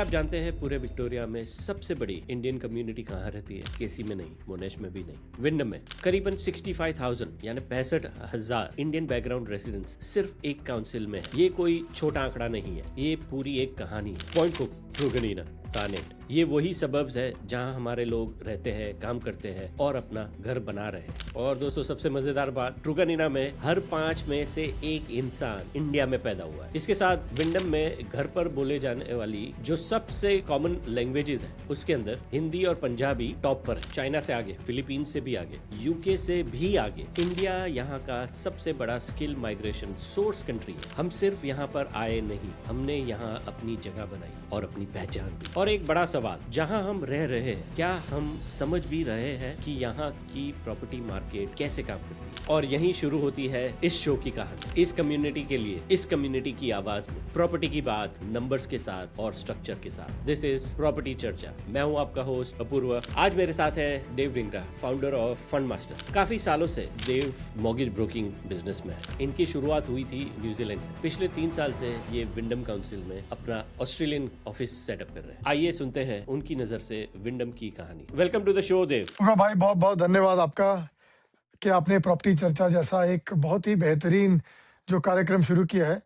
आप जानते हैं पूरे विक्टोरिया में सबसे बड़ी इंडियन कम्युनिटी कहाँ रहती है? केसी में नहीं, मोनेश में भी नहीं, विंडम में। करीबन 65,000 यानी 65,000 इंडियन बैकग्राउंड रेसिडेंट्स सिर्फ एक काउंसिल में है। ये कोई छोटा आंकड़ा नहीं है, ये पूरी एक कहानी है। पॉइंट कुक, ट्रूगनीना, तानेट, ये वही सबब्स है जहां हमारे लोग रहते हैं, काम करते हैं और अपना घर बना रहे हैं। और दोस्तों सबसे मजेदार बात, ट्रूगनीना में हर 5 में से एक इंसान इंडिया में पैदा हुआ है। इसके साथ विंडम में घर पर बोले जाने वाली जो सबसे कॉमन लैंग्वेजेस है उसके अंदर हिंदी और पंजाबी टॉप पर है। चाइना से आगे, फिलीपीन से भी आगे, यूके से भी आगे। इंडिया यहाँ का सबसे बड़ा स्किल माइग्रेशन सोर्स कंट्री है। हम सिर्फ यहाँ पर आए नहीं, हमने यहाँ अपनी जगह बनाई और अपनी पहचान भी। और एक बड़ा सवाल, जहां हम रह रहे हैं, क्या हम समझ भी रहे हैं कि यहाँ की प्रॉपर्टी मार्केट कैसे काम करती है? और यहीं शुरू होती है इस शो की कहानी। इस कम्युनिटी के लिए, इस कम्युनिटी की आवाज में, प्रॉपर्टी की बात नंबर्स के साथ और स्ट्रक्चर के साथ। दिस इज प्रॉपर्टी चर्चा। मैं हूँ आपका होस्ट अपूर्व। आज मेरे साथ है Dev Dingra, founder of Fund Master. काफी सालों से देव मॉर्गेज ब्रोकिंग बिजनेस में है। इनकी शुरुआत हुई थी न्यूजीलैंड से। पिछले 3 साल से ये विंडम काउंसिल में अपना ऑस्ट्रेलियन ऑफिस सेटअप कर रहे हैं। आइए सुनते हैं उनकी नजर से विंडम की कहानी। वेलकम टू द शो देव। भाई बहुत बहुत धन्यवाद आपका कि आपने प्रॉपर्टी चर्चा जैसा एक बहुत ही बेहतरीन जो कार्यक्रम शुरू किया है।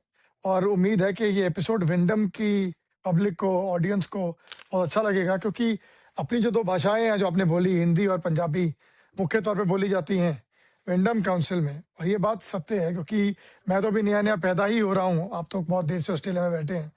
और उम्मीद है कि ये एपिसोड विंडम की पब्लिक को, ऑडियंस को बहुत अच्छा लगेगा, क्योंकि अपनी जो 2 भाषाएं हैं जो आपने बोली, हिंदी और पंजाबी, मुख्य तौर पे बोली जाती हैं विंडम काउंसिल में। और ये बात सत्य है, क्योंकि मैं तो अभी नया नया पैदा ही हो रहा हूँ। आप तो बहुत देर से ऑस्ट्रेलिया में बैठे हैं,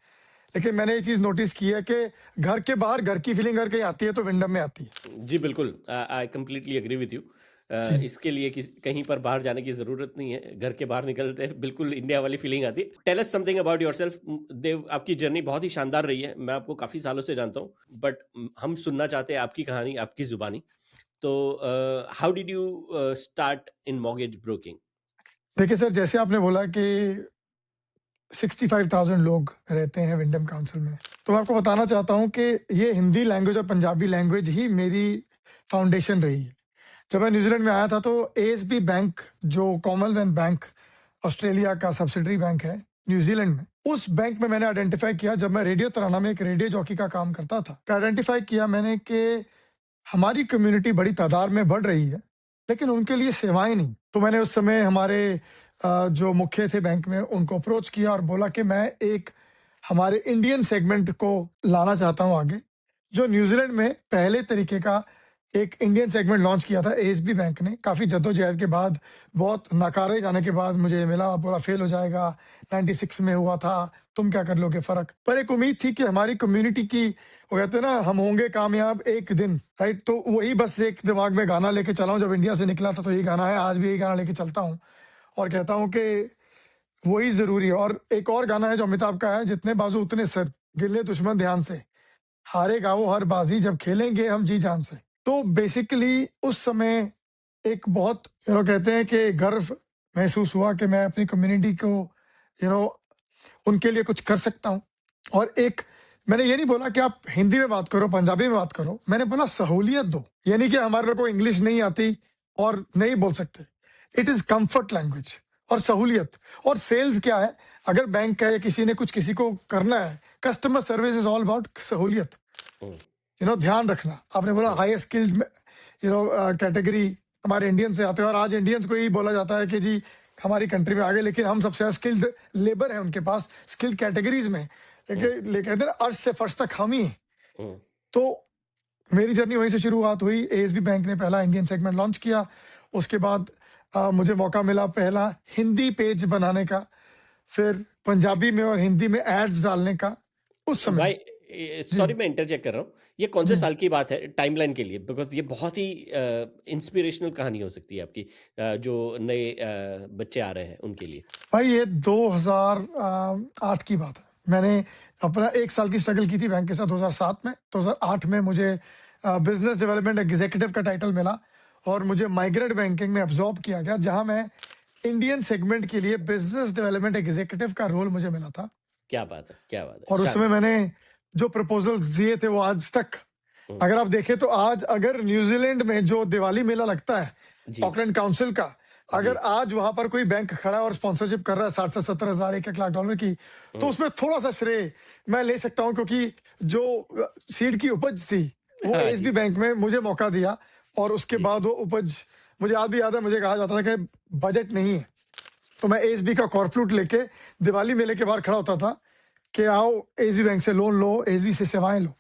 लेकिन मैंने ये चीज़ नोटिस की है कि घर के बाहर घर की फीलिंग अगर कहीं आती है तो विंडम में आती है। जी बिल्कुल, I completely agree with you. जी इसके लिए कहीं पर बाहर जाने की जरूरत नहीं है। घर के बाहर निकलते हैं, बिल्कुल इंडिया वाली फीलिंग आती है। Tell us something about yourself Dev. आपकी जर्नी बहुत ही शानदार रही है। मैं आपको काफी सालों से जानता हूँ, बट हम सुनना चाहते हैं आपकी कहानी, आपकी जुबानी। तो how did you start in mortgage broking? देखिए सर, जैसे आपने बोला कि 65,000 लोग रहते हैं विंडम काउंसिल में, तो मैं आपको बताना चाहता हूं कि ये हिंदी लैंग्वेज और पंजाबी लैंग्वेज ही मेरी फाउंडेशन रही है। जब मैं न्यूजीलैंड में आया था तो एएसबी बैंक, जो कॉमनवेल्थ बैंक ऑस्ट्रेलिया का सब्सिडरी बैंक है न्यूजीलैंड में, उस बैंक में मैंने आइडेंटिफाई किया, जब मैं रेडियो तराना में एक रेडियो जॉकी का काम करता था, आइडेंटिफाई किया मैंने कि हमारी कम्युनिटी बड़ी तादाद में बढ़ रही है, लेकिन उनके लिए सेवाएं नहीं। तो मैंने उस समय हमारे जो मुख्य थे बैंक में, उनको अप्रोच किया और बोला कि मैं एक हमारे इंडियन सेगमेंट को लाना चाहता हूं आगे। जो न्यूजीलैंड में पहले तरीके का एक इंडियन सेगमेंट लॉन्च किया था एएसबी बैंक ने, काफ़ी जद्दोजहद के बाद, बहुत नकारे जाने के बाद मुझे मिला, बोला फेल हो जाएगा, 96 में हुआ था, तुम क्या कर लोगे फ़र्क। पर एक उम्मीद थी कि हमारी कम्युनिटी की, वो कहते हैं ना, हम होंगे कामयाब एक दिन, राइट। तो वही बस एक दिमाग में गाना लेके चला हूँ। जब इंडिया से निकला था तो यही गाना है, आज भी यही गाना लेके चलता हूँ और कहता हूँ कि वही ज़रूरी है। और एक और गाना है जो अमिताभ का है, जितने बाजू उतने सर, गिन ले दुश्मन ध्यान से, हारेगा वो हर बाजी जब खेलेंगे हम जी जान से। तो बेसिकली उस समय एक बहुत कहते हैं कि गर्व महसूस हुआ कि मैं अपनी कम्युनिटी को उनके लिए कुछ कर सकता हूँ। और एक, मैंने ये नहीं बोला कि आप हिंदी में बात करो, पंजाबी में बात करो, मैंने बोला सहूलियत दो। यानी कि हमारे लोग को इंग्लिश नहीं आती और नहीं बोल सकते, इट इज़ कंफर्ट लैंग्वेज और सहूलियत। और सेल्स क्या है, अगर बैंक का या किसी ने कुछ किसी को करना है, customer service is all about सहूलियत। ध्यान रखना। आपने बोला हाई स्किल्ड कैटेगरी हमारे इंडियन से आते हैं, और आज इंडियंस को ही बोला जाता है कि जी हमारी कंट्री में आगे, लेकिन हम सबसे स्किल्ड लेबर है उनके पास, स्किल्ड कैटेगरीज में। लेकिन कहते हैं अर्श से फर्श तक हम ही हैं। तो मेरी जर्नी वहीं से शुरुआत हुई। एएसबी बैंक ने पहला इंडियन सेगमेंट लॉन्च किया। उसके बाद मुझे मौका मिला पहला हिंदी पेज बनाने का, फिर पंजाबी में और हिंदी में एड्स डालने का उस समय। भाई जी सॉरी, मैं इंटरजेक्ट कर रहा हूँ। ये कौन से जी साल की बात है टाइमलाइन के लिए? बिकॉज ये बहुत ही इंस्पिरेशनल कहानी हो सकती है आपकी, जो नए बच्चे आ रहे हैं उनके लिए। भाई, ये 2008 की बात है। मैंने अपना 1 साल की स्ट्रगल की थी बैंक के साथ 2007 में। 2008 में मुझे बिजनेस डेवलपमेंट एग्जीक्यूटिव का टाइटल मिला और मुझे माइग्रेट बैंकिंग में अब्जॉर्ब किया गया, जहां मैं इंडियन सेगमेंट के लिए बिजनेस डेवलपमेंट एग्जीक्यूटिव का रोल मुझे मिला था। क्या बात है, क्या बात है, और उस समय शानदार। मैंने जो प्रपोजल्स दिए थे वो आज तक, हम्म, अगर आप देखें तो आज अगर न्यूजीलैंड में जो दिवाली मेला लगता है जी। ऑकलैंड काउंसिल का, अगर जी। आज वहां पर कोई बैंक खड़ा है और स्पॉन्सरशिप कर रहा है 60 से 70 हजार, 1 लाख डॉलर की, तो हुँ, उसमें थोड़ा सा श्रेय मैं ले सकता हूं, क्योंकि जो सीड की उपज थी वो हाँ एएसबी जी, बैंक में मुझे मौका दिया। और उसके जी। बाद वो उपज, मुझे आज भी याद है, मुझे कहा जाता था कि बजट नहीं है, तो मैं एएसबी का कॉर्फ्लूट लेके दिवाली मेले के बाहर खड़ा होता था कि आओ एएसबी बैंक से लोन लो, एएसबी से सेवाएं लो।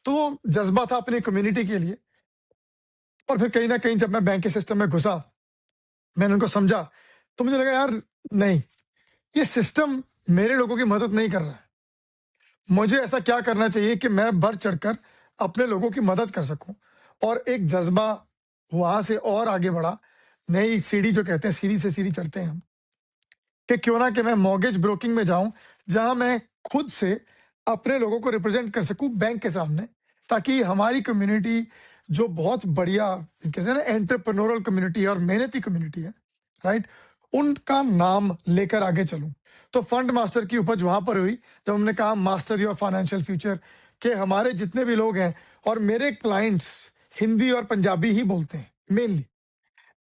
तो वो जज्बा था अपनी कम्युनिटी के लिए। और फिर कहीं ना कहीं जब मैं बैंक के सिस्टम में घुसा, मैंने उनको समझा, तो मुझे लगा यार, नहीं, ये सिस्टम मेरे लोगों की मदद नहीं कर रहा है। मुझे ऐसा क्या करना चाहिए कि मैं बढ़ चढ़कर अपने लोगों की मदद कर सकूं। और एक जज्बा वहां से और आगे बढ़ा। नई सीढ़ी जो कहते हैं, सीढ़ी से सीढ़ी चढ़ते हैं हम, कि क्यों ना कि मैं मॉर्गेज ब्रोकिंग में जाऊं, जहां मैं खुद से अपने लोगों को रिप्रेजेंट कर सकूं बैंक के सामने, ताकि हमारी कम्युनिटी, जो बहुत बढ़िया कहते हैं ना एंटरप्रेन्योरल कम्युनिटी है और मेहनती कम्युनिटी है, राइट, उनका नाम लेकर आगे चलूं। तो फंड मास्टर की उपज वहां पर हुई जब हमने कहा मास्टर योर फाइनेंशियल फ्यूचर, के हमारे जितने भी लोग हैं, और मेरे क्लाइंट्स हिंदी और पंजाबी ही बोलते हैं मेनली।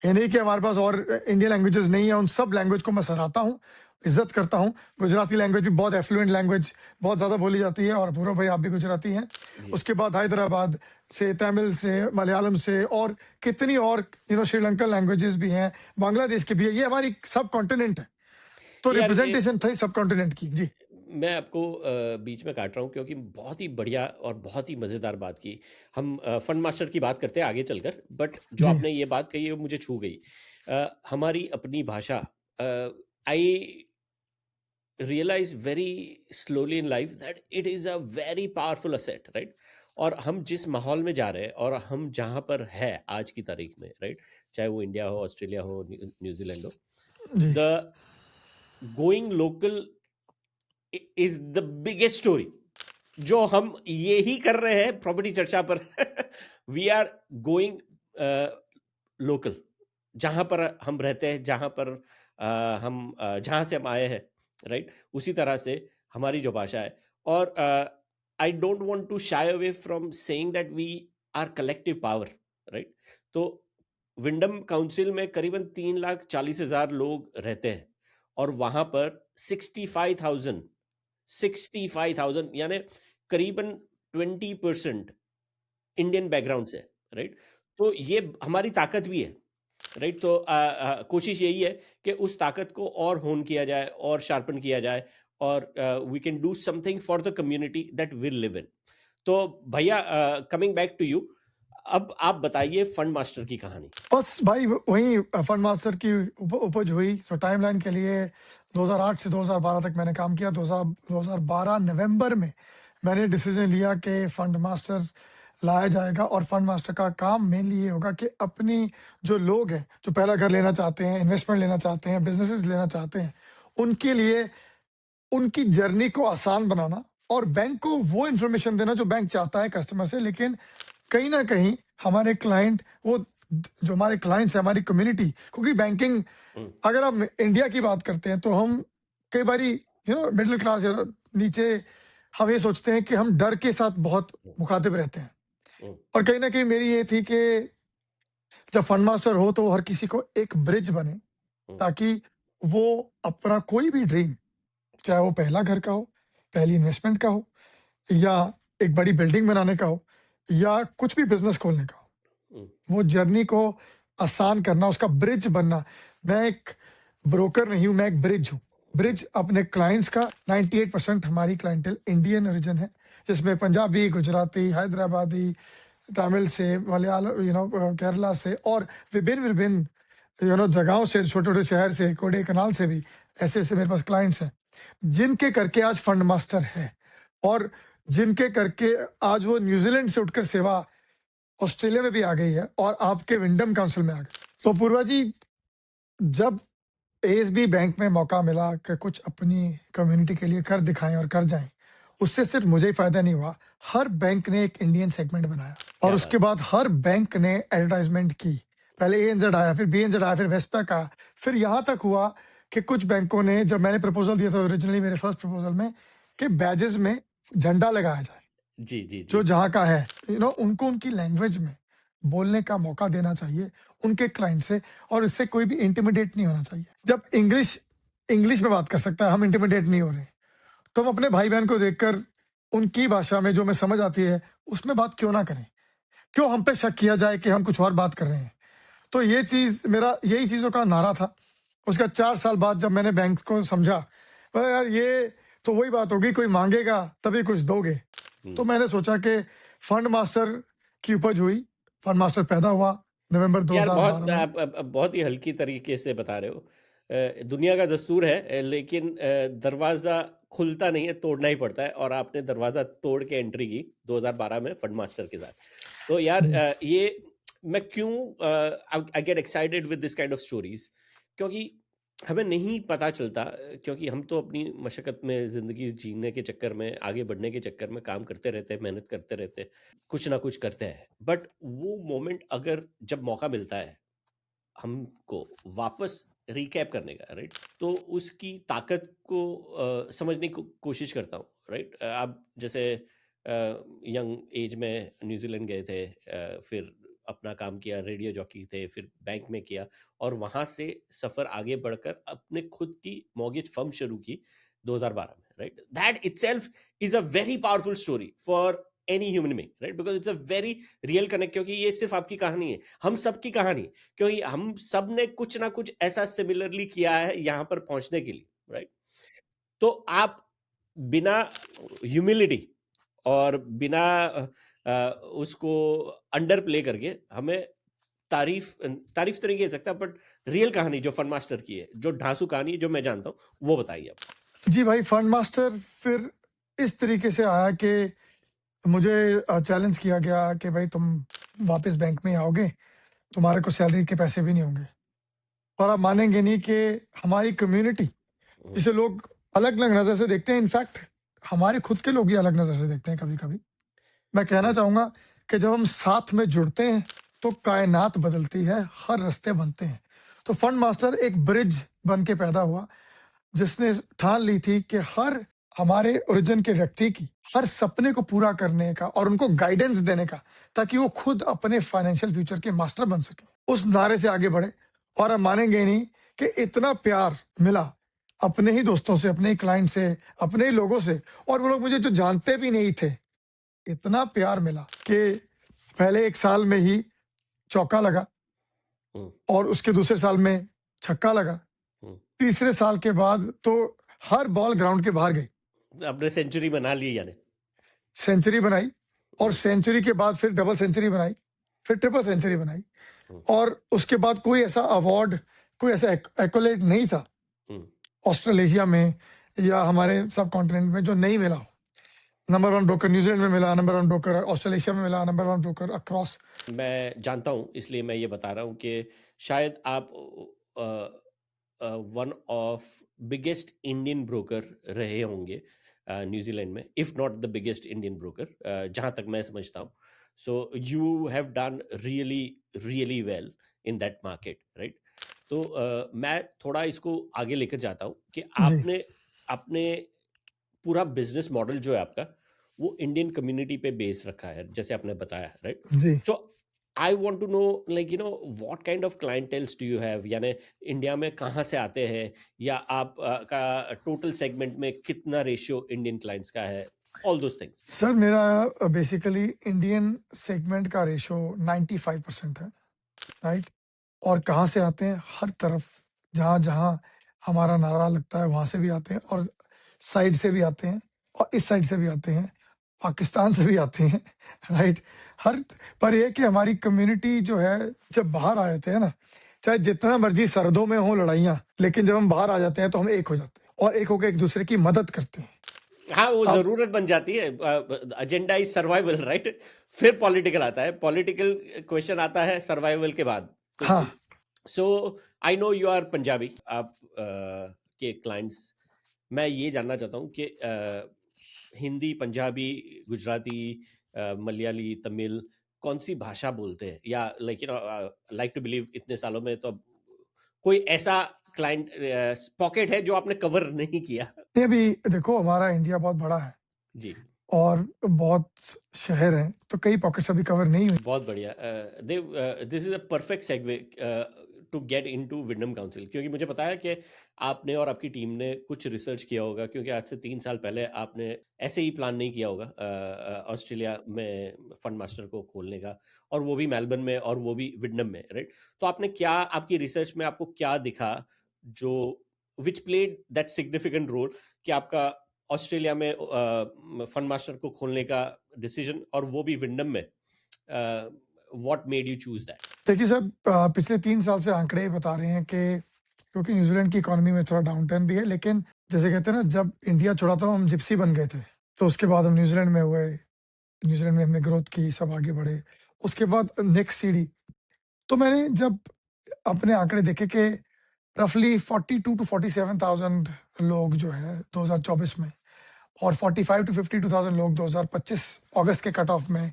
ये नहीं कि हमारे पास और इंडियन लैंग्वेजेस नहीं है, उन सब लैंग्वेज को मैं सराहता हूँ, इज्जत करता हूँ। गुजराती लैंग्वेज भी बहुत एफ्लुएंट लैंग्वेज, बहुत ज़्यादा बोली जाती है, और पूरा भाई आप भी गुजराती हैं। जी। उसके बाद हैदराबाद से, तमिल से, मलयालम से, और कितनी और श्रीलंकन लैंग्वेजेस भी हैं, बांग्लादेश की भी है। ये हमारी सब कॉन्टिनेंट है, तो यार ये रिप्रेजेंटेशन थी सब कॉन्टिनेंट की। जी। मैं आपको बीच में काट रहा हूँ क्योंकि बहुत ही बढ़िया और बहुत ही मज़ेदार बात की। हम फंड मास्टर की बात करते हैं आगे चलकर, बट जो जी। आपने ये बात कही है वो मुझे छू गई। हमारी अपनी भाषा, I realise very slowly in life that it is a very powerful asset, right? और हम जिस माहौल में जा रहे हैं और हम जहाँ पर है आज की तारीख में, राइट, चाहे वो इंडिया हो, ऑस्ट्रेलिया हो, न्यूजीलैंड हो, जी। The going local is the biggest story जो हम ये ही कर रहे हैं प्रॉपर्टी चर्चा पर। वी आर गोइंग लोकल, जहां पर हम रहते हैं, जहां पर जहां से हम आए हैं, राइट, उसी तरह से हमारी जो भाषा है। और I don't want to shy away from saying that we are collective power, right? तो विंडम काउंसिल में करीबन 3,40,000 लोग रहते हैं, और वहां पर 65,000 यानी करीबन 20% इंडियन बैकग्राउंड से, राइट? तो ये हमारी ताकत भी है, राइट? तो कोशिश यही है कि उस ताकत को और होन किया जाए और शार्पन किया जाए, और we can do something for the community that will live in. तो भैया, कमिंग बैक टू यू, अब आप बताइए फंड मास्टर की कहानी। बस भाई वही फंड मास्टर की उपज हुई। सो टाइमलाइन के लिए 2008 से 2012 तक मैंने काम किया। 2012 नवंबर में मैंने डिसीजन लिया कि फंड मास्टर लाया जाएगा, और फंड मास्टर का काम मेनली ये होगा कि अपनी जो लोग हैं, जो पहला घर लेना चाहते हैं, इन्वेस्टमेंट लेना चाहते हैं, बिजनेसेस लेना चाहते हैं, उनके लिए उनकी जर्नी को आसान बनाना, और बैंक को वो इन्फॉर्मेशन देना जो बैंक चाहता है कस्टमर से। लेकिन कहीं ना कहीं हमारे क्लाइंट, वो जो हमारे क्लाइंट्स है, हमारी कम्युनिटी, क्योंकि बैंकिंग, हम्म, अगर हम इंडिया की बात करते हैं तो हम कई बारी मिडिल क्लास या नीचे, हम ये सोचते हैं कि हम डर के साथ बहुत हम्म, मुखातिब रहते हैं। हम्म, और कहीं ना कहीं मेरी ये थी कि जब फंड मास्टर हो तो हर किसी को एक ब्रिज बने, हम्म, ताकि वो अपना कोई भी ड्रीम, चाहे वो पहला घर का हो, पहली इन्वेस्टमेंट का हो, या एक बड़ी बिल्डिंग बनाने का हो, या कुछ भी बिजनेस खोलने का हो, हम्म, वो जर्नी को आसान करना, उसका ब्रिज बनना। मैं एक ब्रोकर नहीं हूं, मैं एक ब्रिज हूं। हम्म, ब्रिज अपने क्लाइंट्स का, 98% हमारी क्लाइंटेल इंडियन ओरिजिन है, जिसमें पंजाबी, गुजराती, हैदराबादी, तमिल से, मलयालम, केरला से, और विभिन्न विभिन्न जगहों से, छोटे छोटे शहर से, कोडे कनाल से भी ऐसे ऐसे मेरे पास क्लाइंट्स हैं, जिनके करके आज फंड मास्टर है, और जिनके करके आज वो न्यूजीलैंड से उठकर सेवा ऑस्ट्रेलिया में भी आ गई है, और आपके विंडम काउंसिल में आ गई। तो पूर्वा जी, जब एएसबी बैंक में मौका मिला कि कुछ अपनी कम्युनिटी के लिए कर दिखाएं और कर जाएं, उससे सिर्फ मुझे ही फायदा नहीं हुआ, हर बैंक ने एक इंडियन सेगमेंट बनाया, और क्या उसके बात। बाद हर बैंक ने एडवर्टाइजमेंट की। पहले एएनजेड आया, फिर बीएनजेड आया, फिर वेस्टपैक आया, फिर यहाँ तक हुआ कि कुछ बैंकों ने, जब मैंने प्रपोजल दिया था ओरिजिनली मेरे फर्स्ट प्रपोजल में, कि बैजेस में झंडा लगाया जाए जी, जी, जी। जो जहाँ का है, उनको उनकी लैंग्वेज में, बोलने का मौका देना चाहिए उनके क्लाइंट से, और इससे कोई भी इंटिमिडेट नहीं होना चाहिए। जब इंग्लिश इंग्लिश में बात कर सकता है, हम इंटिमिडेट नहीं हो रहे, तो हम अपने भाई बहन को देखकर उनकी भाषा में जो हमें समझ आती है उसमें बात क्यों ना करें? क्यों हम पे शक किया जाए कि हम कुछ और बात कर रहे हैं? तो ये चीज़ मेरा यही चीज़ों का नारा था। उसका 4 साल बाद जब मैंने बैंक को समझा, बोला यार ये तो वही बात होगी, कोई माँगेगा तभी कुछ दोगे। तो मैंने सोचा कि फंड मास्टर की उपज हुई, फंड मास्टर पैदा हुआ नवंबर यार 2012 बहुत में। आप बहुत ही हल्की तरीके से बता रहे हो। दुनिया का दस्तूर है, लेकिन दरवाजा खुलता नहीं है, तोड़ना ही पड़ता है, और आपने दरवाजा तोड़ के एंट्री की 2012 में फंड मास्टर के साथ। तो यार जी। ये मैं क्यों I get excited with this kind of stories, क्योंकि हमें नहीं पता चलता, क्योंकि हम तो अपनी मशक्कत में ज़िंदगी जीने के चक्कर में, आगे बढ़ने के चक्कर में काम करते रहते हैं, मेहनत करते रहते हैं, कुछ ना कुछ करते हैं। बट वो मोमेंट अगर जब मौका मिलता है हमको वापस रिकैप करने का, राइट, तो उसकी ताकत को समझने की कोशिश करता हूँ, राइट। आप जैसे यंग एज में न्यूजीलैंड गए थे, फिर अपना काम किया, रेडियो जॉकी थे, फिर बैंक में किया, और वहां से सफर आगे बढ़कर अपने खुद की मॉर्गेज फर्म शुरू की 2012 में, right. That itself is a very powerful story for any human being, right, because it's a very real connect, क्योंकि ये सिर्फ आपकी कहानी है, हम सबकी कहानी, क्योंकि हम सब ने कुछ ना कुछ ऐसा सिमिलरली किया है यहां पर पहुंचने के लिए, राइट। तो आप बिना ह्यूमिलिटी और बिना उसको अंडर प्ले करके हमें तारीफ तारीफ तो नहीं कह सकता, बट रियल कहानी जो फन मास्टर की है, जो ढांसू कहानी है, जो मैं जानता हूं, वो बताइए आप। जी भाई, फंड मास्टर फिर इस तरीके से आया कि मुझे चैलेंज किया गया कि भाई तुम वापस बैंक में आओगे, तुम्हारे को सैलरी के पैसे भी नहीं होंगे। और आप मानेंगे नहीं कि हमारी कम्युनिटी, जिसे लोग अलग-अलग नज़र से देखते हैं, इनफैक्ट हमारे खुद के लोग ही अलग नज़र से देखते हैं कभी-कभी। मैं कहना चाहूँगा कि जब हम साथ में जुड़ते हैं, तो कायनात बदलती है, हर रास्ते बनते हैं। तो फंड मास्टर एक ब्रिज बन के पैदा हुआ, जिसने ठान ली थी कि हर हमारे ओरिजिन के व्यक्ति की हर सपने को पूरा करने का और उनको गाइडेंस देने का, ताकि वो खुद अपने फाइनेंशियल फ्यूचर के मास्टर बन सके। उस नारे से आगे बढ़े, और आप मानेंगे नहीं कि इतना प्यार मिला अपने ही दोस्तों से, अपने ही क्लाइंट से, अपने ही लोगों से, और वो लोग मुझे जो जानते भी नहीं थे, इतना प्यार मिला कि पहले 1 साल में ही चौका लगा, हम्म, और उसके दूसरे साल में छक्का लगा, हम्म। तीसरे साल के बाद तो हर बॉल ग्राउंड के बाहर गई। आपने सेंचुरी बना ली यानी। सेंचुरी बनाई, और हम्म, सेंचुरी के बाद फिर डबल सेंचुरी बनाई, फिर ट्रिपल सेंचुरी बनाई, हम्म, और उसके बाद कोई ऐसा अवार्ड, कोई ऐसा एक्कोलेट नहीं था हम्म। ऑस्ट्रेलेशिया में या हमारे सब कॉन्टिनेंट में जो नहीं मिला हो। नंबर 1 ब्रोकर न्यूजीलैंड में मिला, नंबर 1 ब्रोकर ऑस्ट्रेलेशिया में मिला, नंबर 1 ब्रोकर अक्रॉस। मैं जानता हूं, इसलिए मैं ये बता रहा हूं कि शायद आप one of biggest Indian broker रहे होंगे न्यूजीलैंड में, if not the biggest Indian broker, जहां तक मैं समझता हूं। So you have done really really well in that market, right. तो मैं थोड़ा इसको आगे लेकर जाता हूं कि जी। आपने अपने पूरा बिजनेस मॉडल जो है आपका, वो इंडियन कम्युनिटी पे बेस रखा है, जैसे आपने बताया, राइट। जी। So I want to know, like what kind of clienteles do you have, यानी इंडिया में कहाँ से आते हैं, या आप का टोटल सेगमेंट में कितना रेशियो इंडियन क्लाइंट्स का है, ऑल दोस थिंग्स। सर, मेरा बेसिकली इंडियन सेगमेंट का रेशो 95% है, राइट। और कहाँ से आते हैं? हर तरफ, जहाँ जहाँ हमारा नारा लगता है वहां से भी आते हैं, और साइड से भी आते हैं, और इस साइड से भी आते हैं, पाकिस्तान से भी आते हैं, राइट। हर पर यह कि हमारी कम्युनिटी जो है, जब बाहर आ जाते हैं ना, चाहे जितना मर्जी सरहदों में हो लड़ाइयाँ, लेकिन जब हम बाहर आ जाते हैं तो हम एक हो जाते हैं, और एक होकर एक दूसरे की मदद करते हैं। हाँ, वो अब जरूरत बन जाती है, एजेंडा इज सर्वाइवल, राइट। फिर पॉलिटिकल आता है, पॉलिटिकल क्वेश्चन आता है सर्वाइवल के बाद। हाँ। So I know you are Punjabi, आप के क्लाइंट्स, मैं ये जानना चाहता हूँ कि हिंदी, पंजाबी, गुजराती, मलयाली, तमिल, कौन सी भाषा बोलते हैं, या लाइक टू बिलीव इतने सालों में तो अब कोई ऐसा क्लाइंट पॉकेट है जो आपने कवर नहीं किया। ये भी देखो, हमारा इंडिया बहुत बड़ा है, जी। और बहुत शहर हैं, तो कई पॉकेट्स अभी कवर नहीं हुई। बहुत बढ़िया। Dev, this is a perfect segue to get into Wyndham Council, क्योंकि मुझे पता है कि आपने और आपकी टीम ने कुछ रिसर्च किया होगा, क्योंकि आज से 3 साल पहले आपने ऐसे ही प्लान नहीं किया होगा ऑस्ट्रेलिया में फंड मास्टर को खोलने का, और वो भी मेलबर्न में, और वो भी विंडम में, राइट? तो आपने क्या, आपकी रिसर्च में आपको क्या दिखा जो विच प्लेड दैट सिग्निफिकेंट रोल कि आपका ऑस्ट्रेलिया में फंड मास्टर को खोलने का डिसीजन, और वो भी विंडम में? What made you choose that? देखिए सर, पिछले 3 साल से आंकड़े बता रहे हैं कि क्योंकि न्यूजीलैंड की इकोनॉमी में थोड़ा डाउन टर्न भी है, लेकिन जैसे कहते हैं ना, जब इंडिया छोड़ा था हम जिप्सी बन गए थे, तो उसके बाद हम न्यूजीलैंड में हुए, न्यूजीलैंड में हमने ग्रोथ की, सब आगे बढ़े। उसके बाद नेक्स्ट सीढ़ी, तो मैंने जब अपने आंकड़े देखे कि रफली 42 to 47,000 लोग जो है 2024 में, और 45 to 52,000 लोग 2025 अगस्त के कट ऑफ में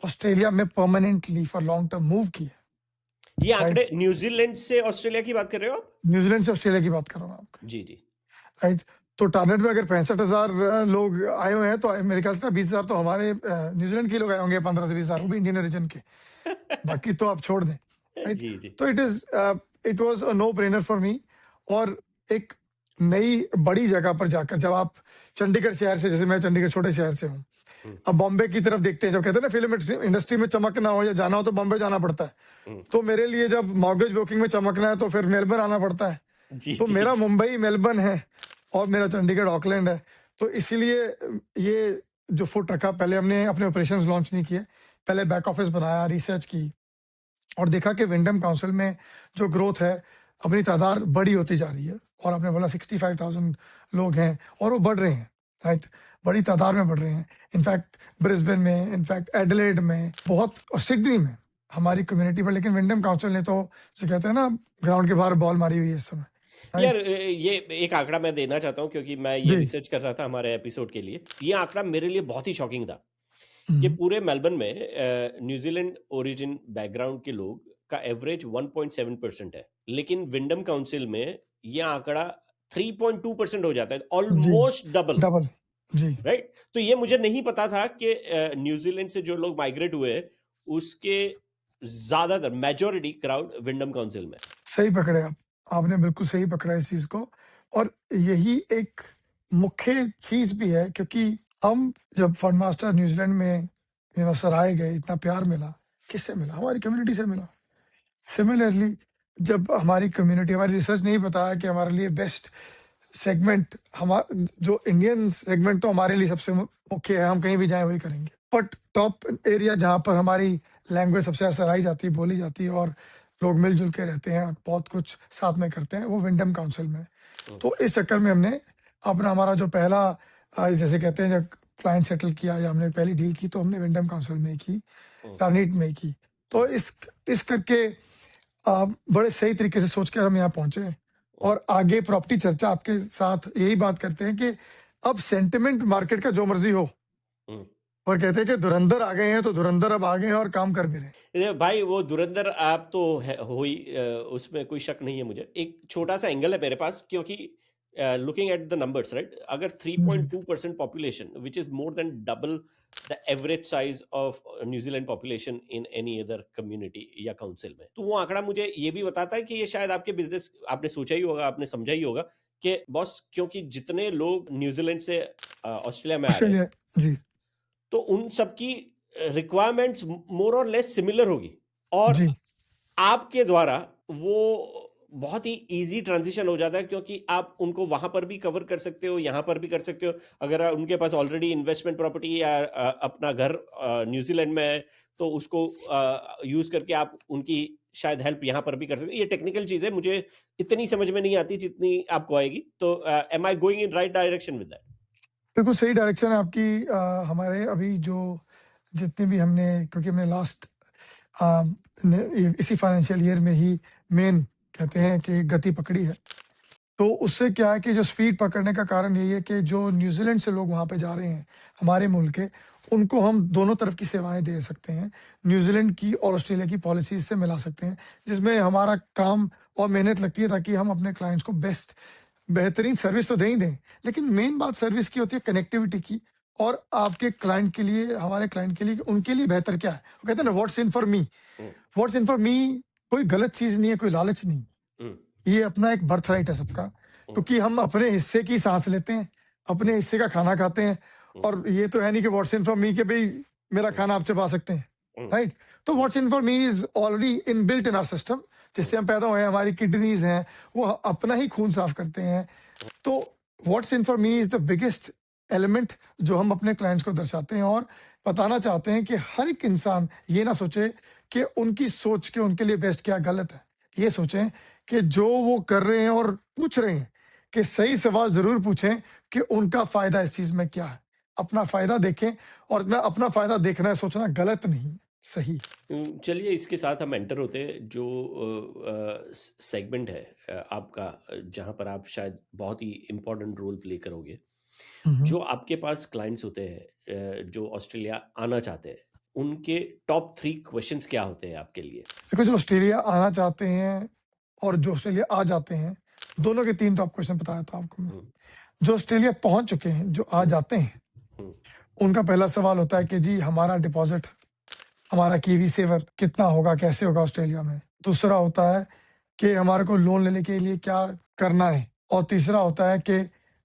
ऑस्ट्रेलिया में permanently for long term move किए। ये आंकड़े न्यूजीलैंड से ऑस्ट्रेलिया की बात कर रहे हो आप? न्यूजीलैंड से ऑस्ट्रेलिया की बात कर रहा हूँ आपको। जी जी। राइट, तो टारगेट में अगर 65,000 लोग आए हुए हैं, तो मेरे ख्याल से 20,000 तो हमारे न्यूजीलैंड के लोग आए होंगे, 15 से 20,000 वो भी इंडियन ओरिजिन के, बाकी तो आप छोड़ दें। राइट, जी जी। तो it was a no brainer for me. और एक नई बड़ी जगह पर जाकर, जब आप चंडीगढ़ शहर से, जैसे मैं चंडीगढ़ छोटे शहर से हूँ, अब बॉम्बे की तरफ देखते हैं, जब कहते हैं ना फिल्म इंडस्ट्री में चमकना हो या जाना हो तो बॉम्बे जाना पड़ता है, तो मेरे लिए जब मॉर्गेज ब्रोकिंग में चमकना है तो फिर मेलबर्न आना पड़ता है। जी तो जी मेरा जी। मुंबई मेलबर्न है और मेरा चंडीगढ़ ऑकलैंड है, तो इसीलिए ये जो फुट रखा, पहले हमने अपने ऑपरेशंस लॉन्च नहीं किए, पहले बैक ऑफिस बनाया, रिसर्च की, और देखा कि विंडम काउंसिल में जो ग्रोथ है, अपनी तादाद बड़ी होती जा रही है, और आपने बोला 65,000 लोग हैं और वो बढ़ रहे हैं। राइट, बड़ी तादाद में बढ़ रहे हैं। इनफैक्ट ब्रिस्बेन में, इनफैक्ट एडिलेड में बहुत, और सिडनी में हमारी कम्युनिटी पर। लेकिन विंडम काउंसिल ने तो, जो कहते हैं ना, ग्राउंड के बाहर बॉल मारी हुई है इस समय। यार, राइट ये एक आंकड़ा मैं देना चाहता हूँ, क्योंकि मैं ये जी। रिसर्च कर रहा था हमारे एपिसोड के लिए। ये आंकड़ा मेरे लिए बहुत ही शॉकिंग था कि हम्म, पूरे मेलबर्न में न्यूजीलैंड ओरिजिन बैकग्राउंड के लोग का एवरेज 1.7% है, लेकिन विंडम काउंसिल में ये आंकड़ा 3.2% हो जाता है, जी, ऑलमोस्ट डबल। डबल। जी, राइट, तो ये मुझे नहीं पता था कि न्यूजीलैंड से जो लोग माइग्रेट हुए उसके ज्यादातर मेजोरिटी क्राउड विंडम काउंसिल में। सही पकड़े आप, आपने बिल्कुल सही पकड़ा इस चीज को। और यही एक मुख्य चीज भी है, क्योंकि हम जब फंड मास्टर न्यूजीलैंड में सराहे गए, इतना प्यार मिला, किससे मिला? हमारी कम्युनिटी से मिला। सिमिलरली, जब हमारी कम्युनिटी, हमारी रिसर्च नहीं बताया कि हमारे लिए बेस्ट सेगमेंट, हमारा जो इंडियन सेगमेंट तो हमारे लिए सबसे मुख्य है, हम कहीं भी जाएं वही करेंगे, बट टॉप एरिया जहाँ पर हमारी लैंग्वेज सबसे ज्यादा सराही जाती है, बोली जाती है, और लोग मिलजुल के रहते हैं और बहुत कुछ साथ में करते हैं, वो विंडम काउंसिल में। तो इस चक्कर में हमने अपना, हमारा जो पहला जैसे कहते हैं, जब क्लाइंट सेटल किया या हमने पहली डील की, तो हमने विंडम काउंसिल में की, टारनीट में की। तो इस करके बड़े सही तरीके से सोच कर हम यहाँ पहुंचे। और आगे प्रॉपर्टी चर्चा आपके साथ यही बात करते हैं कि अब सेंटिमेंट मार्केट का जो मर्जी हो, और कहते हैं कि धुरंधर आ गए हैं, तो धुरंधर अब आ गए हैं और काम कर भी रहे हैं। ये भाई, वो धुरंधर आप तो हो ही, उसमें कोई शक नहीं है मुझे। एक छोटा सा एंगल है मेरे पास, क्योंकि looking at the numbers, right, अगर जी 3.2% population, which is more than double the average size of New Zealand population in any other community या काउंसिल में, तो वो आंकड़ा मुझे ये भी बताता है कि ये शायद आपके बिजनेस, आपने सोचा ही होगा, आपने समझा ही होगा कि बॉस, क्योंकि जितने लोग न्यूजीलैंड से ऑस्ट्रेलिया में आ रहे हैं, ऑस्ट्रेलिया। जी तो उन सबकी रिक्वायरमेंट्स मोर और लेस सिमिलर होगी, और जी आपके द्वारा वो बहुत ही इजी ट्रांजिशन हो जाता है, क्योंकि आप उनको वहां पर भी कवर कर सकते हो, यहां पर भी कर सकते हो। अगर उनके पास ऑलरेडी इन्वेस्टमेंट प्रॉपर्टी या अपना घर न्यूजीलैंड में है, तो उसको यूज करके आप उनकी शायद हेल्प यहां पर भी कर सकते हो। ये टेक्निकल चीज है, मुझे इतनी समझ में नहीं आती जितनी आपको आएगी। तो am I going in right direction with that? बिल्कुल सही डायरेक्शन है आपकी। हमारे अभी जो जितने भी हमने, क्योंकि हमने लास्ट इसी फाइनेंशियल ईयर में ही मेन कहते हैं कि गति पकड़ी है, तो उससे क्या है कि जो स्पीड पकड़ने का कारण यही है कि जो न्यूजीलैंड से लोग वहाँ पे जा रहे हैं हमारे मुल्क के, उनको हम दोनों तरफ की सेवाएं दे सकते हैं, न्यूजीलैंड की और ऑस्ट्रेलिया की पॉलिसीज से मिला सकते हैं, जिसमें हमारा काम और मेहनत लगती है, ताकि हम अपने क्लाइंट्स को बेहतरीन सर्विस तो दे ही दें, लेकिन मेन बात सर्विस की होती है कनेक्टिविटी की। और आपके क्लाइंट के लिए, हमारे क्लाइंट के लिए, उनके लिए बेहतर क्या है। वो कहते हैं ना, what's in for me. Hmm, what's in for मी कोई गलत चीज नहीं है, कोई लालच नहीं। हम्म, ये अपना एक बर्थ राइट है सबका, हम्म, क्योंकि हम अपने हिस्से की सांस लेते हैं, अपने हिस्से का खाना खाते हैं। हम्म, और ये तो है नहीं कि व्हाट्स इन फॉर मी के भाई मेरा हम्म, खाना आप चबा सकते हैं, हम्म, राइट। तो what's in for me is already in built in our system. Hmm, जिससे हम पैदा हुए हैं, हमारी किडनीज हैं, वो अपना ही खून साफ करते हैं। तो what's in for me is the biggest element जो हम अपने क्लाइंट्स को दर्शाते हैं, और बताना चाहते हैं कि हर एक इंसान ये ना सोचे कि उनकी सोच के उनके लिए बेस्ट क्या गलत है। ये सोचें कि जो वो कर रहे हैं और पूछ रहे हैं, कि सही सवाल जरूर पूछें कि उनका फायदा इस चीज में क्या है। अपना फायदा देखें, और मैं अपना फायदा देखना है सोचना गलत नहीं, सही। चलिए इसके साथ हम एंटर होते हैं जो सेगमेंट है आपका, जहाँ पर आप शायद बहुत ही इम्पोर्टेंट रोल प्ले करोगे। हम्म। जो आपके पास क्लाइंट्स होते हैं जो ऑस्ट्रेलिया आना चाहते हैं, उनके टॉप 3 क्वेश्चंस क्या होते हैं आपके लिए? देखो, जो ऑस्ट्रेलिया आना चाहते हैं और जो ऑस्ट्रेलिया आ जाते हैं, दोनों के तीन टॉप क्वेश्चन बताया था आपको मैं। हम्म, जो ऑस्ट्रेलिया पहुंच चुके हैं, जो आ हम्म, जाते हैं, हम्म, उनका पहला सवाल होता है कि जी हमारा डिपॉजिट, हमारा कीवी सेवर कितना होगा, कैसे होगा ऑस्ट्रेलिया में। दूसरा होता है कि हमारे को लोन लेने के लिए क्या करना है। और तीसरा होता है कि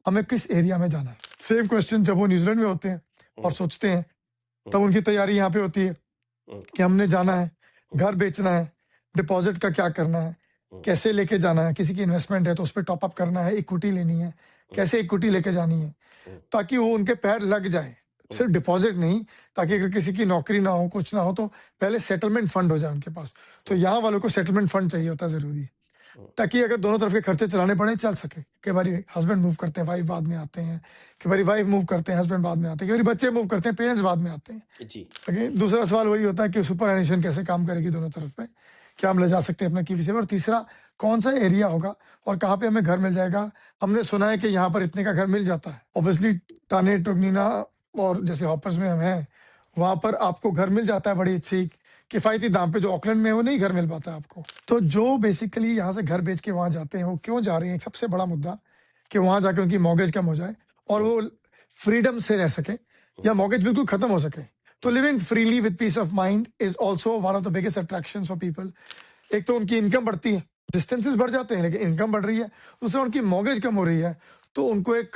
हमें किस एरिया में जाना है। सेम क्वेश्चन जब वो न्यूजीलैंड में होते हैं और हम्म, सोचते हैं, हम्म, तब उनकी तैयारी यहाँ पे होती है हम्म, कि हमने जाना है, हम्म, घर बेचना है, डिपॉजिट का क्या करना है, हम्म, कैसे लेके जाना है, किसी की इन्वेस्टमेंट है तो उस पर टॉपअप करना है, इक्विटी लेनी है, हम्म, कैसे इक्विटी लेके जानी है, हम्म, ताकि वो उनके पैर लग जाए। हम्म, सिर्फ डिपॉजिट नहीं, ताकि अगर किसी की नौकरी ना हो, कुछ ना हो, तो पहले सेटलमेंट फंड हो जाए उनके पास। तो हम्म, यहाँ वालों को सेटलमेंट फंड चाहिए होता है जरूरी, हम्म, ताकि अगर दोनों तरफ के खर्चे चलाने पड़े चल सके। कई बार हस्बैंड मूव करते हैं, वाइफ बाद में आते हैं। कई बार वाइफ मूव करते हैं, हस्बैंड बाद में आते हैं। कई बार बच्चे मूव करते हैं, पेरेंट्स बाद में आते हैं। जी, लेकिन दूसरा सवाल वही होता है कि सुपर एनिशन कैसे काम करेगी दोनों तरफ पे, क्या हम ले जा सकते हैं अपना कीवी से। और तीसरा, कौन सा एरिया होगा और कहाँ पे हमें घर मिल जाएगा। हमने सुना है कि यहाँ पर इतने का घर मिल जाता है, ऑब्वियसली टाने टुगनीना और जैसे हॉपर्स में हम हैं, वहां पर आपको घर मिल जाता है बड़ी अच्छी किफायती दाम पे। जो ऑकलैंड में है, वो नहीं घर मिल पाता है आपको। तो जो बेसिकली यहाँ से घर बेच के वहां जाते हैं, वो क्यों जा रहे हैं, एक सबसे बड़ा मुद्दा कि वहां जाके उनकी मॉर्गेज कम हो जाए और हम्म, वो फ्रीडम से रह सके, हम्म, या मॉर्गेज बिल्कुल खत्म हो सके। तो hmm, living freely with peace of mind is also one of the biggest attraction for people. एक तो उनकी इनकम बढ़ती है, डिस्टेंसेस बढ़ जाते हैं लेकिन इनकम बढ़ रही है। दूसरा, उनकी मॉर्गेज कम हो रही है, तो उनको एक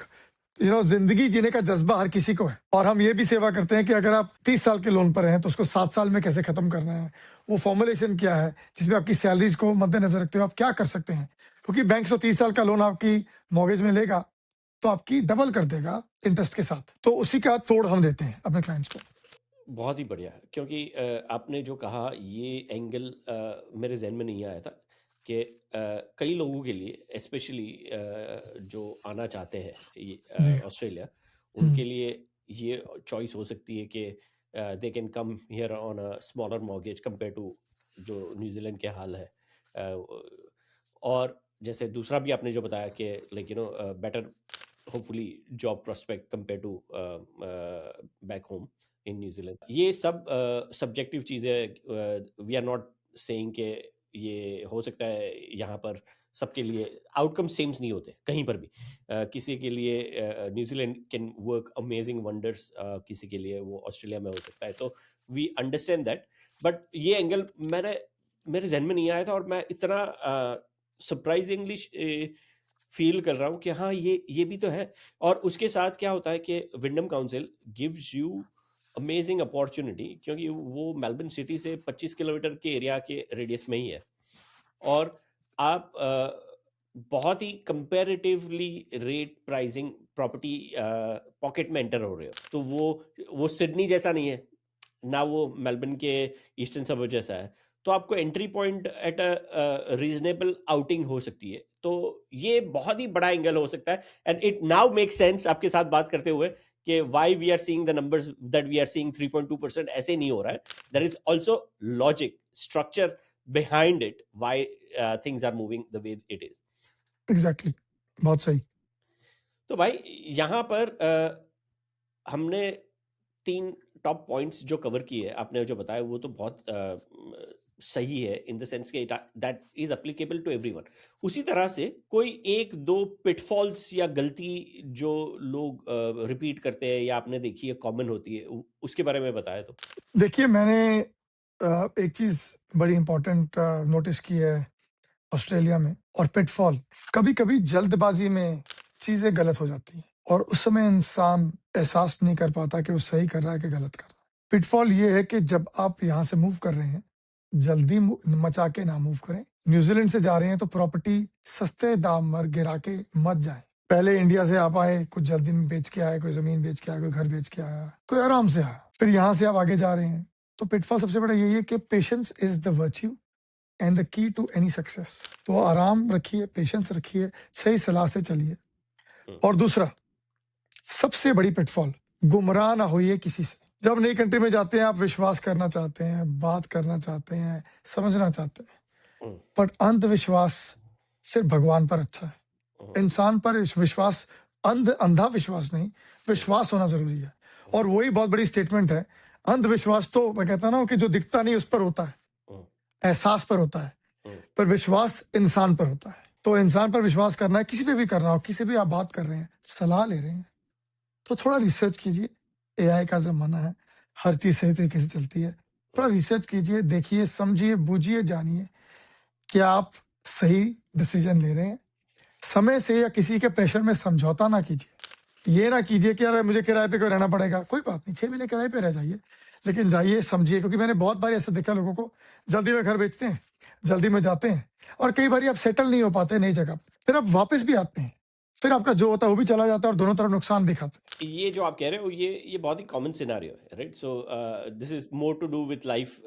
जिंदगी जीने का जज्बा हर किसी को है। और हम ये भी सेवा करते हैं कि अगर आप 30 साल के लोन पर हैं तो उसको 7 साल में कैसे खत्म करना है, वो फॉर्मुलेशन क्या है, जिसमें आपकी सैलरीज को मद्देनजर रखते हुए आप क्या कर सकते हैं। क्योंकि बैंक 130 साल का लोन आपकी मॉर्गेज में लेगा, तो आपकी डबल कर देगा इंटरेस्ट के साथ। तो उसी का तोड़ हम देते हैं अपने क्लाइंट्स को। बहुत ही बढ़िया। क्योंकि आपने जो कहा ये एंगल मेरे जहन में नहीं आया था कि कई लोगों के लिए स्पेशली जो आना चाहते हैं ये जी। ऑस्ट्रेलिया, हम्म। उनके लिए ये चॉइस हो सकती है कि they can come here on a smaller mortgage compare to जो न्यूजीलैंड के हाल है। और जैसे दूसरा भी आपने जो बताया कि like better hopefully job prospect compare to back home in New Zealand. ये सब सब्जेक्टिव चीज़ें, वी आर नॉट सेइंग कि ये हो सकता है यहाँ पर सबके लिए आउटकम सेम्स नहीं होते कहीं पर भी। किसी के लिए New Zealand can work amazing wonders, किसी के लिए वो ऑस्ट्रेलिया में हो सकता है। तो वी अंडरस्टैंड दैट, बट ये एंगल मेरे जहन में नहीं आया था और मैं इतना सरप्राइजिंगली फील कर रहा हूँ कि हाँ ये भी तो है। और उसके साथ क्या होता है कि Wyndham Council gives you amazing opportunity, क्योंकि वो मेलबर्न सिटी से 25 किलोमीटर के एरिया के रेडियस में ही है। और आप बहुत ही comparatively rate pricing property pocket में एंटर हो रहे हो। तो वो सिडनी जैसा नहीं है, ना वो मेलबर्न के ईस्टर्न सबर्ब जैसा है। तो आपको entry point at a reasonable outing हो सकती है। तो ये बहुत ही बड़ा एंगल हो सकता है and it now make sense आपके साथ बात करते हुए कि why we are seeing the numbers that we are seeing 3.2%। ऐसे नहीं हो रहा है, there is also logic structure behind it why things are moving the way it is. Exactly, बहुत सही। तो भाई यहाँ पर हमने 3 टॉप पॉइंट्स जो कवर किए, आपने जो बताया वो तो बहुत सही है इन द सेंस कि that is applicable to everyone, उसी तरह से कोई एक दो पिटफॉल्स या गलती जो लोग रिपीट करते हैं या आपने देखी है कॉमन होती है, उसके बारे में बताया तो। देखिए, मैंने एक चीज़ बड़ी इम्पोर्टेंट नोटिस की है ऑस्ट्रेलिया में, और पिटफॉल, कभी-कभी जल्दबाज़ी में चीज़ें गलत हो जाती हैं और उस समय इंसान एहसास नहीं कर पाता कि वो सही कर रहा है कि गलत कर रहा है। पिटफॉल ये है कि जब आप यहाँ से मूव कर रहे हैं, जल्दी मचा के ना मूव करें। न्यूजीलैंड से जा रहे हैं तो प्रॉपर्टी सस्ते दाम पर गिरा के मत जाएं। पहले इंडिया से आप आए, कुछ जल्दी में बेच के आए, कोई जमीन बेच के आया, कोई घर बेच के आया, कोई आराम से आया, फिर यहाँ से आप आगे जा रहे हैं। तो पिटफॉल सबसे बड़ा यही है कि patience is the virtue and the key to any success. तो आराम रखिए, पेशेंस रखिए, सही सलाह से चलिए। और दूसरा सबसे बड़ी पिटफॉल, गुमराह ना होइए किसी से। जब नई कंट्री में जाते हैं, आप विश्वास करना चाहते हैं, बात करना चाहते हैं, समझना चाहते हैं, पर अंधविश्वास सिर्फ भगवान पर अच्छा है। इंसान पर विश्वास, अंधा विश्वास नहीं, विश्वास होना जरूरी है। और वही बहुत बड़ी स्टेटमेंट है। अंधविश्वास तो मैं कहता ना कि जो दिखता नहीं उस पर होता है, एहसास पर होता है, पर विश्वास इंसान पर होता है। तो इंसान पर विश्वास करना है, किसी पे भी करना हो, किसी भी आप बात कर रहे हैं, सलाह ले रहे हैं, तो थोड़ा रिसर्च कीजिए। एआई का जमाना है, हर चीज सही तरीके से चलती है। थोड़ा रिसर्च कीजिए, देखिए, समझिए, बूझिए, जानिए कि आप सही डिसीजन ले रहे हैं। समय से या किसी के प्रेशर में समझौता ना कीजिए। ये ना कीजिए कि यार मुझे किराए पे क्यों रहना पड़ेगा, कोई बात नहीं, 6 महीने किराए पे रह जाइए, लेकिन जाइए, समझिए। क्योंकि मैंने बहुत बार ऐसा देखा लोगों को, जल्दी में घर बेचते हैं, जल्दी में जाते हैं, और कई बार आप सेटल नहीं हो पाते नई जगह पे, फिर आप वापस भी आते हैं, फिर आपका जो होता है वो भी चला जाता है और दोनों तरफ नुकसान भी खाते हैं। ये जो आप कह रहे हो ये बहुत ही कॉमन सिनेरियो है, right? So this is more to do with life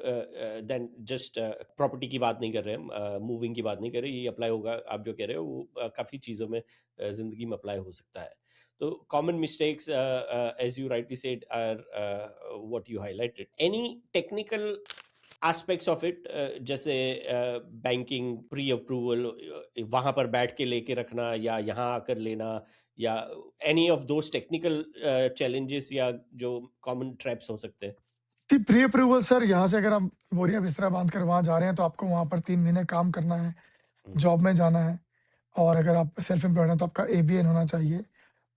than just property की बात नहीं कर रहे हम, मूविंग की बात नहीं कर रहे। ये अप्लाई होगा, आप जो कह रहे हो वो काफ़ी चीज़ों में ज़िंदगी में अप्लाई हो सकता है। तो common mistakes as you rightly said are what you highlighted. Any technical aspects of it, जैसे बैंकिंग प्री अप्रूवल वहाँ पर बैठ के लेके रखना या यहाँ आकर लेना, या any of those technical challenges या जो कॉमन ट्रैप्स हो सकते हैं? जी, प्री अप्रूवल सर, यहाँ से अगर आप बोरिया बिस्तरा बांध कर वहाँ जा रहे हैं तो आपको वहाँ पर 3 महीने काम करना है, जॉब में जाना है, और अगर आप सेल्फ एम्प्लॉयड हैं तो आपका एबीएन होना चाहिए।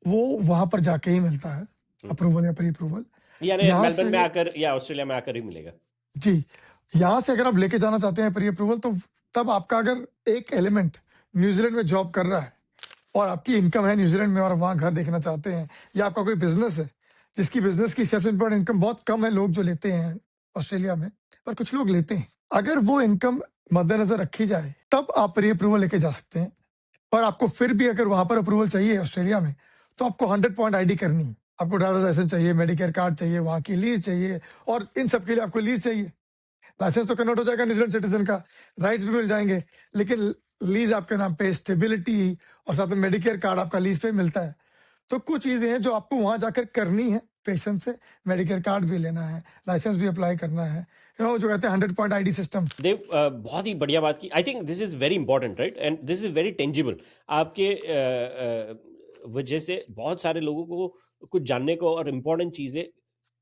वो वहाँ पर जाके ही मिलता है, अप्रूवल या प्री अप्रूवल। यानी यहाँ मेलबर्न में से आकर या ऑस्ट्रेलिया में आकर ही मिलेगा? जी, यहाँ से अगर आप लेके जाना चाहते हैं प्री अप्रूवल, तो तब आपका अगर एक एलिमेंट न्यूजीलैंड में जॉब कर रहा है और आपकी इनकम है न्यूजीलैंड में और वहाँ घर देखना चाहते हैं, या आपका कोई बिजनेस है जिसकी बिजनेस की सेल्फ एम्प्लॉयड इनकम बहुत कम है, लोग जो लेते हैं ऑस्ट्रेलिया में, पर कुछ लोग लेते हैं, अगर वो इनकम मद्देनजर रखी जाए तब आप प्री अप्रूवल लेके जा सकते हैं। पर आपको फिर भी अगर वहां पर अप्रूवल चाहिए ऑस्ट्रेलिया में, तो आपको 100 पॉइंट आईडी करनी है। आपको ड्राइवर्स लाइसेंस चाहिए, मेडिकेयर कार्ड चाहिए, वहाँ की लीज चाहिए, और इन सब के लिए आपको लीज चाहिए। लाइसेंस तो कन्वर्ट हो जाएगा न्यूजीलैंड सिटीजन का, राइट्स भी मिल जाएंगे, लेकिन लीज आपके नाम पे, स्टेबिलिटी और साथ में मेडिकेयर कार्ड आपका लीज पे मिलता है। तो कुछ चीजें हैं जो आपको वहां जाकर करनी है पेशेंस से। मेडिकेयर कार्ड भी लेना है, लाइसेंस भी अप्लाई करना है, जो कहते हैं 100 पॉइंट आईडी सिस्टम। देव, बहुत ही बढ़िया बात की। I think this is very important, right? And this is very tangible. आपके वजह से बहुत सारे लोगों को कुछ जानने को और इम्पोर्टेंट चीजें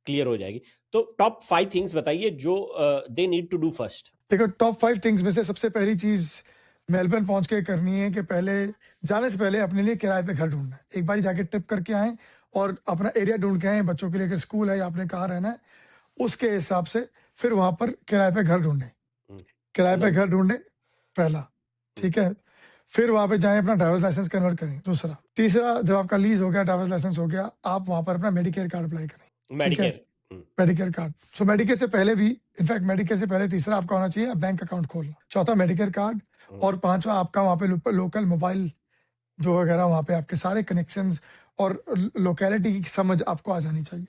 क्लियर हो जाएगी। तो टॉप 5 थिंग्स बताइए जो they need to do first. देखो, टॉप 5 थिंग्स में से सबसे पहली चीज मेलबर्न पहुंच के करनी है कि पहले जाने से पहले अपने लिए किराए पे घर ढूंढना है। एक बार जाके ट्रिप करके आए और अपना एरिया ढूंढ के आए, बच्चों के लिए अगर स्कूल है या आपने कहाँ रहना है, उसके हिसाब से फिर वहां पर किराए पे घर ढूंढें। किराए पे घर ढूंढें, पहला, ठीक है। फिर वहां पे जाएं, अपना ड्राइवर्स लाइसेंस कन्वर्ट करें, दूसरा। तीसरा, जब आपका लीज हो गया, ड्राइवर्स लाइसेंस हो गया, आप वहां पर अपना मेडिकेयर कार्ड अप्लाई करें, ठीक है। मेडिकेयर। मेडिकेयर कार्ड, सो मेडिकेयर से पहले भी, इनफैक्ट मेडिकेयर से पहले तीसरा आपका होना चाहिए बैंक अकाउंट खोलना, चौथा मेडिकेयर कार्ड, और पांचवा आपका वहाँ पे लोकल मोबाइल जो वगैरह वहाँ पे आपके सारे कनेक्शंस और लोकेलिटी की समझ आपको आ जानी चाहिए।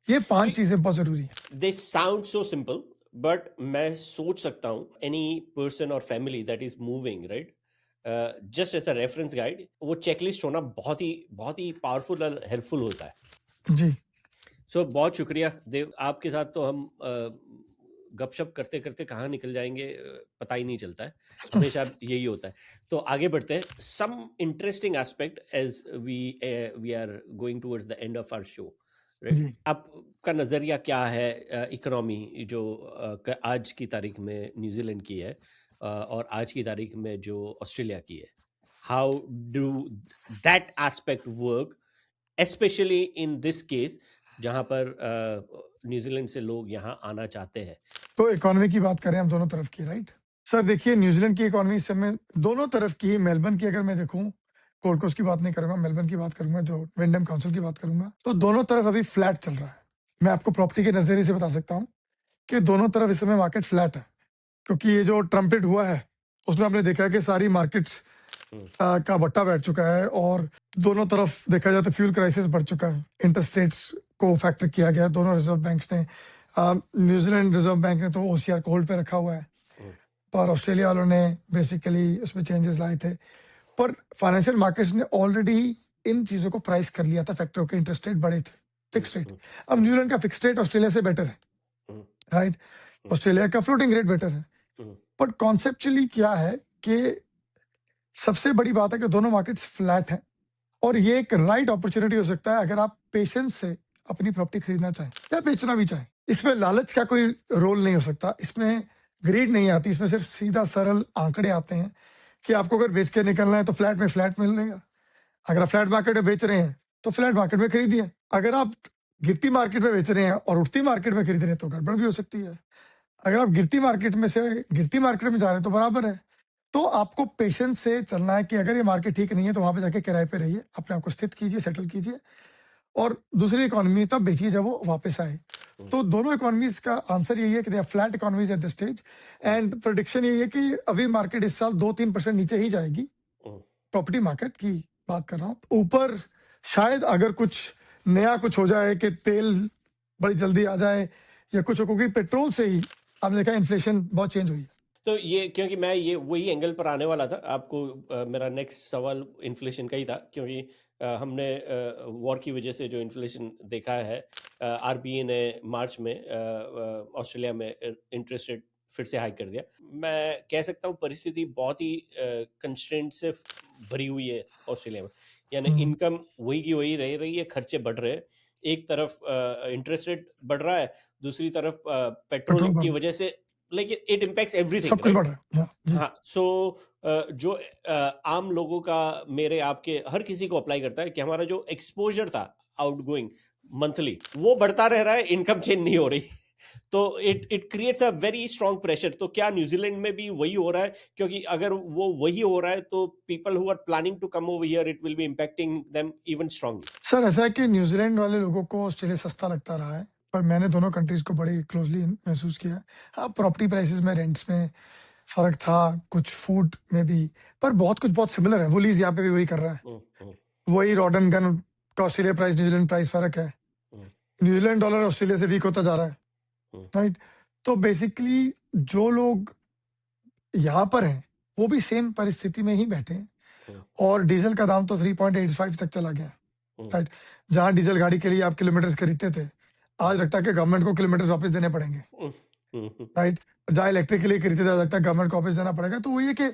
ये 5 चीजें बहुत जरूरी हैं। They sound so simple, but मैं सोच सकता हूँ एनी पर्सन और family that is moving, right, just as a reference guide, वो चेकलिस्ट होना बहुत ही पावरफुल और हेल्पफुल होता है। जी, सो बहुत शुक्रिया देव, आपके साथ तो हम गपशप करते करते कहाँ निकल जाएंगे पता ही नहीं चलता है, हमेशा यही होता है। तो आगे बढ़ते हैं। Some interesting aspect as we are going towards the end of our show. Right? जी। आपका नज़रिया क्या है इकोनॉमी जो आज की तारीख में न्यूजीलैंड की है और आज की तारीख में जो ऑस्ट्रेलिया की है? How do that aspect work, specially in this case जहाँ पर न्यूजीलैंड से लोग यहाँ आना चाहते हैं? तो इकोनॉमी की बात करें हम दोनों तरफ की, राइट? सर देखिए, न्यूजीलैंड की इकोनॉमी इस समय दोनों तरफ की, मेलबर्न की अगर मैं देखूं, गोल्ड कोस्ट की बात नहीं करूंगा, मेलबर्न की बात करूंगा, जो विंडम काउंसिल की बात करूंगा, तो दोनों तरफ अभी फ्लैट चल रहा है। मैं आपको प्रॉपर्टी के नजरिए से बता सकता हूँ कि दोनों तरफ इस समय मार्केट फ्लैट है, क्योंकि ये जो ट्रम्पेट हुआ है उसमें हमने देखा है कि सारी मार्केट्स हम्म, का बट्टा बैठ चुका है, और दोनों तरफ देखा जाए तो फ्यूल क्राइसिस बढ़ चुका है। इंटरेस्ट रेट्स को फैक्टर किया गया है दोनों रिजर्व बैंक्स ने। न्यूजीलैंड रिजर्व बैंक ने तो ओसीआर को होल्ड पे रखा हुआ है, हम्म, पर ऑस्ट्रेलिया वालों ने बेसिकली उसमें चेंजेस लाए थे। पर फाइनेंशियल मार्केट्स ने ऑलरेडी इन चीज़ों को प्राइस कर लिया था, फैक्टर के इंटरेस्ट रेट बढ़े थे, हम्म, फिक्स रेट। हम्म, अब न्यूजीलैंड का फिक्स रेट ऑस्ट्रेलिया से बेटर है, हम्म, राइट? हम्म, ऑस्ट्रेलिया का फ्लोटिंग रेट बेटर है। हम्म, बट कॉन्सेप्चुअली क्या है कि सबसे बड़ी बात है कि दोनों मार्केट्स फ्लैट हैं, और ये एक राइट अपॉर्चुनिटी हो सकता है अगर आप पेशेंस से अपनी प्रॉपर्टी खरीदना चाहें या बेचना भी चाहें। इसमें लालच का कोई रोल नहीं हो सकता, इसमें ग्रीड नहीं आती, इसमें सिर्फ सीधा सरल आंकड़े आते हैं कि आपको अगर बेच के निकलना है तो फ्लैट में फ्लैट मिलेगा। अगर आप फ्लैट मार्केट में बेच रहे हैं तो फ्लैट मार्केट में खरीदिए। अगर आप गिरती मार्केट में बेच रहे हैं और उठती मार्केट में खरीद रहे हैं तो गड़बड़ भी हो सकती है। अगर आप गिरती मार्केट में से गिरती मार्केट में जा रहे हैं तो बराबर है। तो आपको पेशेंस से चलना है कि अगर ये मार्केट ठीक नहीं है तो वहां पे जाके किराए पे रहिए, अपने आप को स्थित कीजिए, सेटल कीजिए, और दूसरी इकोनॉमी तब बेचिए जब वो वापस आए। हम्म, तो दोनों इकोनॉमीज का आंसर यही है कि they are flat economies at the stage, hmm, and prediction यही है कि अभी मार्केट इस साल 2-3% नीचे ही जाएगी। हम्म। प्रॉपर्टी मार्केट की बात कर रहा हूँ, ऊपर शायद अगर कुछ नया कुछ हो जाए कि तेल बड़ी जल्दी आ जाए या कुछ हो, क्योंकि पेट्रोल से ही आपने देखा इन्फ्लेशन बहुत चेंज हुई है। तो ये क्योंकि मैं ये वही एंगल पर आने वाला था आपको, मेरा नेक्स्ट सवाल इन्फ्लेशन का ही था, क्योंकि हमने वॉर की वजह से जो इन्फ्लेशन देखा है, आरबीआई ने मार्च में ऑस्ट्रेलिया में इंटरेस्ट रेट फिर से हाइक कर दिया। मैं कह सकता हूँ परिस्थिति बहुत ही कंस्ट्रेंट से भरी हुई है ऑस्ट्रेलिया में, यानी हम्म, इनकम वही की वही रह रही है, खर्चे बढ़ रहे हैं। एक तरफ इंटरेस्ट रेट बढ़ रहा है, दूसरी तरफ पेट्रोल पेट्रोल की बढ़ रहा है, वजह से, लाइक इट इम्पैक्ट्स एवरीथिंग, सब कुछ राइट? बढ़ रहा है। जी। हाँ, सो जो आम लोगों का, मेरे आपके हर किसी को अप्लाई करता है कि हमारा जो एक्सपोजर था आउटगोइंग मंथली, वो बढ़ता रह रहा है, इनकम चेंज नहीं हो रही। तो it it creates a very strong pressure. तो क्या न्यूजीलैंड में भी वही हो रहा है? क्योंकि अगर वो वही हो रहा है तो people who are planning to come over here, it will be impacting them even strongly. Sir ऐसा है कि न्यूजीलैंड वाले लोगों को ऑस्ट्रेलिया सस्ता लगता रहा है, पर मैंने दोनों कंट्रीज को बड़ी क्लोजली महसूस किया है। हाँ, प्रॉपर्टी प्राइसेस में, रेंट्स में फर्क था, कुछ फूड में भी, पर बहुत कुछ बहुत सिमिलर है। वुलीज यहाँ पे भी वही कर रहा है, हम्म, हम्म, वही रॉड एंड गन का ऑस्ट्रेलिया प्राइस न्यूजीलैंड प्राइस फर्क है। हम्म, न्यूजीलैंड डॉलर ऑस्ट्रेलिया से वीक होता जा रहा है, हम्म, राइट? तो बेसिकली जो लोग यहाँ पर हैं वो भी सेम परिस्थिति में ही बैठे हैं, हम्म, और डीजल का दाम तो 3.85 तक चला गया, हम्म, राइट? जहाँ डीजल गाड़ी के लिए आप किलोमीटर्स खरीदते थे, आज लगता है कि गवर्नमेंट को किलोमीटर्स वापस देने पड़ेंगे, हम्म, हम्म, राइट? जहाँ इलेक्ट्रिक के लिए खरीदते थे, आज लगता है गवर्नमेंट को वापस देना पड़ेगा। तो वही है कि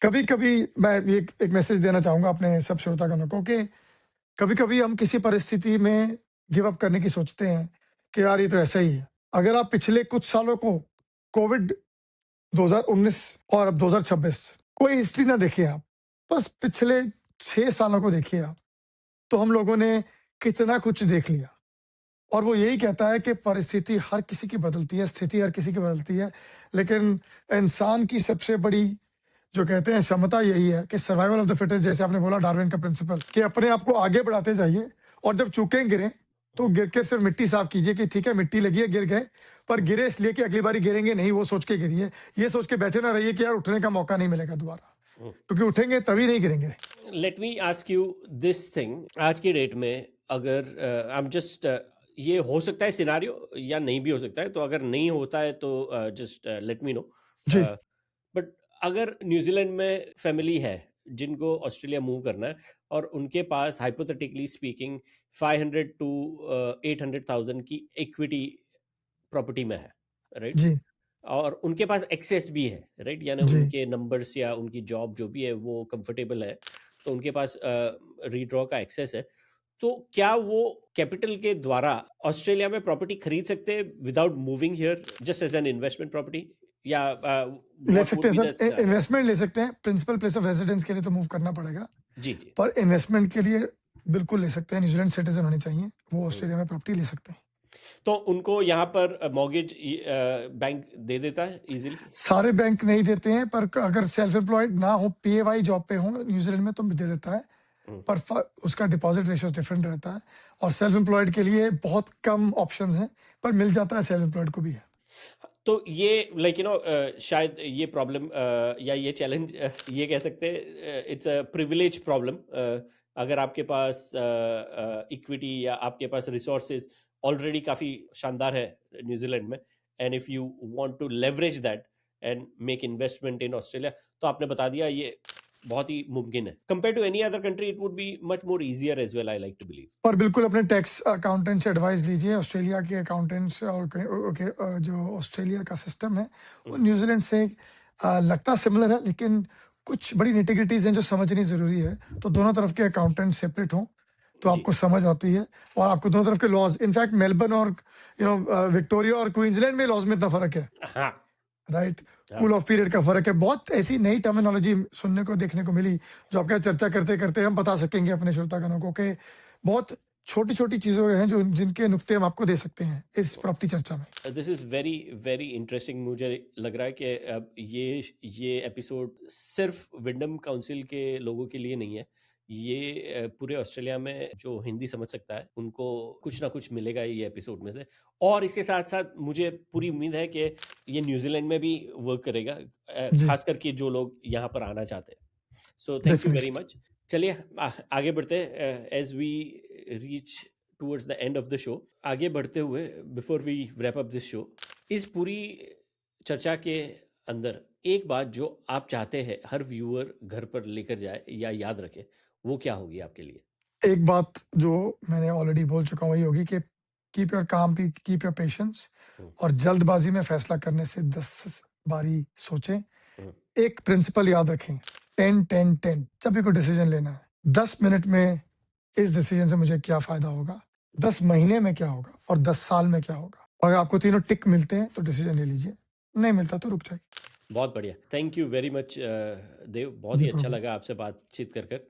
कभी कभी मैं ये एक मैसेज देना चाहूंगा अपने सब श्रोतागणों को कि कभी कभी हम किसी परिस्थिति में गिव अप करने की सोचते हैं कि यार ये तो ऐसा ही है। अगर आप पिछले कुछ सालों को, कोविड 2019 और अब 2026, कोई हिस्ट्री ना देखिए आप, बस पिछले 6 सालों को देखिए आप, तो हम लोगों ने कितना कुछ देख लिया। और वो यही कहता है कि परिस्थिति हर किसी की बदलती है, स्थिति हर किसी की बदलती है, लेकिन इंसान की सबसे बड़ी जो कहते हैं क्षमता यही है कि सर्वाइवल ऑफ द फिटेस्ट, जैसे आपने बोला डार्विन का प्रिंसिपल, कि अपने आप को आगे बढ़ाते जाइए, और जब चूकें गिरे तो गिर के सिर्फ मिट्टी साफ कीजिए कि ठीक है मिट्टी लगी है, गिर गए, पर गिरे इसलिए कि अगली बारी गिरेंगे नहीं, वो सोच के गिरिए। ये सोच के बैठे ना रहिए कि यार उठने का मौका नहीं मिलेगा दोबारा, हम्म। क्योंकि उठेंगे तभी नहीं गिरेंगे। Let me ask you this thing, आज की डेट में अगर आई एम जस्ट, ये हो सकता है सिनारियो या नहीं भी हो सकता है, तो अगर नहीं होता है तो जस्ट लेट मी नो। जी। बट अगर न्यूजीलैंड में फैमिली है जिनको ऑस्ट्रेलिया मूव करना है, और उनके पास हाइपोथेटिकली स्पीकिंग 500 टू 800,000 की इक्विटी प्रॉपर्टी में है, राइट? जी। और उनके पास एक्सेस भी है, राइट? यानी जी। उनके नंबर्स या उनकी जॉब जो भी है वो कंफर्टेबल है, तो उनके पास रीड्रॉ का एक्सेस है। तो क्या वो कैपिटल के द्वारा ऑस्ट्रेलिया में प्रॉपर्टी खरीद सकते हैं without moving here just as an investment property, या ले व्हाट सकते वुड हैं बी सर, द इन्वेस्टमेंट ले सकते हैं। प्रिंसिपल प्लेस ऑफ रेजिडेंस के लिए तो मूव करना पड़ेगा, जी जी। पर इन्वेस्टमेंट के लिए बिल्कुल ले सकते हैं। न्यूजीलैंड सिटीजन होने चाहिए, वो ऑस्ट्रेलिया में प्रॉपर्टी ले सकते हैं। तो उनको यहाँ पर मॉर्गेज बैंक दे देता है इजीली? सारे बैंक नहीं देते हैं, पर अगर सेल्फ एम्प्लॉयड ना हो, पीएवाई जॉब पे हो न्यूजीलैंड में, तो दे देता है। पर उसका डिपॉजिट रेशियो डिफरेंट रहता है, और सेल्फ एम्प्लॉयड के लिए बहुत कम ऑप्शंस हैं, पर मिल जाता है सेल्फ एम्प्लॉयड को भी है। तो ये लाइक यू नो शायद ये प्रॉब्लम या ये चैलेंज ये कह सकते हैं इट्स अ प्रिविलेज प्रॉब्लम। अगर आपके पास इक्विटी या आपके पास रिसोर्सेज ऑलरेडी काफ़ी शानदार है न्यूजीलैंड में, and if you want to leverage that and make investment in Australia, तो आपने बता दिया ये बहुत ही मुमकिन है। Compare to any other country it would be much more easier as well, I like to believe. और बिल्कुल अपने टैक्स अकाउंटेंट से एडवाइस लीजिए। ऑस्ट्रेलिया के अकाउंटेंट्स और जो ऑस्ट्रेलिया का सिस्टम है वो न्यूजीलैंड से लगता सिमिलर है, लेकिन कुछ बड़ी निटिग्रिटीज हैं जो समझनी जरूरी है। तो दोनों तरफ के अकाउंटेंट सेपरेट हों तो जी आपको समझ आती है, और आपको दोनों तरफ के लॉज, इनफैक्ट मेलबर्न और विक्टोरिया और क्वींसलैंड में लॉज में इतना फर्क है, हाँ राइट? हाँ। कूल ऑफ पीरियड का फर्क है। बहुत ऐसी नई टर्मिनोलॉजी सुनने को देखने को मिली, जो आपके साथ चर्चा करते करते हम बता सकेंगे अपने श्रोतागणों को, कि बहुत छोटी छोटी चीजों हैं जो जिनके नुक्ते हम आपको दे सकते हैं इस प्रॉपर्टी चर्चा में। This is very very interesting. मुझे लग रहा है कि अब ये एपिसोड सिर्फ विंडम काउंसिल के लोगों के लिए नहीं है, ये पूरे ऑस्ट्रेलिया में जो हिंदी समझ सकता है उनको कुछ ना कुछ मिलेगा ये एपिसोड में से। और इसके साथ साथ मुझे पूरी उम्मीद है कि ये न्यूजीलैंड में भी वर्क करेगा, जी, खास करके जो लोग यहाँ पर आना चाहते हैं। So thank you very definitely. Much. चलिए आगे बढ़ते as we reach towards the end of the show. आगे बढ़ते हुए before we wrap up this show, इस पूरी चर्चा के अंदर एक बात जो आप चाहते हैं हर व्यूअर घर पर लेकर जाए या याद रखे, वो क्या होगी आपके लिए? एक बात जो मैंने ऑलरेडी बोल चुका हूँ वही होगी कि कीप योर काम, कीप योर पेशेंस, हम्म, और जल्दबाजी में फैसला करने से 10 बारी सोचें। हम्म, एक प्रिंसिपल याद रखें, 10-10-10। जब भी कोई डिसीजन लेना है, 10 मिनट में इस डिसीजन से मुझे क्या फायदा होगा, 10 महीने में क्या होगा, और 10 साल में क्या होगा। अगर आपको तीनों टिक मिलते हैं तो डिसीजन ले लीजिए, नहीं मिलता तो रुक जाइए। बहुत बढ़िया, थैंक यू वेरी मच देव, बहुत जी ही अच्छा प्रभु, लगा आपसे बातचीत कर।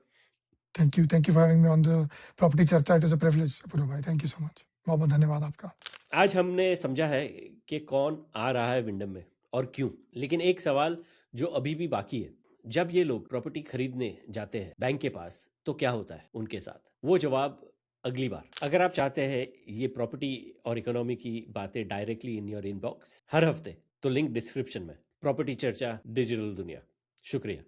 Thank you for having me on the property चर्चा। इट इज अ प्रिविलेज अपूर्व भाई, थैंक यू सो मच, बहुत बहुत धन्यवाद आपका। आज हमने समझा है कि कौन आ रहा है विंडम में और क्यों, लेकिन एक सवाल जो अभी भी बाकी है, जब ये लोग प्रॉपर्टी खरीदने जाते हैं बैंक के पास तो क्या होता है उनके साथ, वो जवाब अगली बार। अगर आप चाहते हैं ये प्रॉपर्टी और इकोनॉमी की बातें डायरेक्टली इन योर इनबॉक्स हर हफ्ते, तो लिंक डिस्क्रिप्शन में। प्रॉपर्टी चर्चा, डिजिटल दुनिया। शुक्रिया।